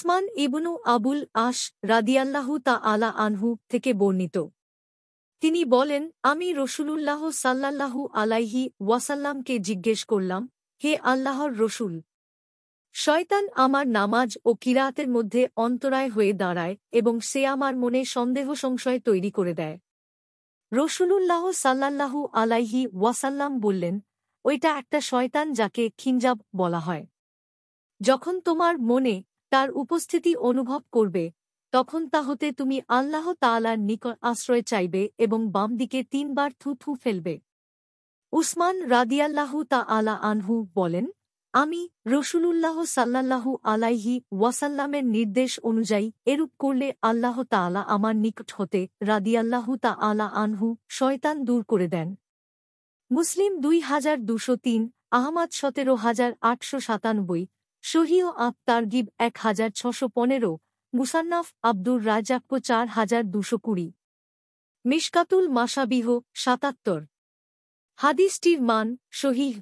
উসমান ইবনু আবুল আশ রাদিয়াল্লাহু তাআলা আনহু থেকে বর্ণিত। তিনি বলেন, আমি রসূলুল্লাহ সাল্লাল্লাহু আলাইহি ওয়াসাল্লামকে জিজ্ঞেস করলাম, হে আল্লাহর রসূল, শয়তান আমার নামাজ ও কিরাতের মধ্যে অন্তরায় হয়ে দাঁড়ায় এবং সে আমার মনে সন্দেহ সংশয় তৈরি করে দেয়। রসূলুল্লাহ সাল্লাল্লাহু আলাইহি ওয়াসাল্লাম বললেন, ওইটা একটা শয়তান যাকে খিনজাব বলা হয়। যখন তোমার মনে তার উপস্থিতি অনুভব করবে, তখন তা হতে তুমি আল্লাহ তাআলার নিকট আশ্রয় চাইবে এবং বাম দিকে ৩ বার থু থু ফেলবে। উসমান রাদিয়াল্লাহু তাআলা আনহু বলেন, আমি রসূলুল্লাহ সাল্লাল্লাহু আলাইহি ওয়াসাল্লামের নির্দেশ অনুযায়ী এরূপ করলে আল্লাহ তাআলা আমার নিকট হতে রাদিয়াল্লাহু তাআলা আনহু শয়তান দূর করে দেন। মুসলিম ২২০৩, আহমাদ ১৭৮৯৭, সহিহ আত-তারগিব ১৬১৫, মুসান্নাফ আব্দুর রাজ্জাক ৪২২০। মিশকাতুল মাশাবিহ ৭৭। হাদিসটির মান সহিহ।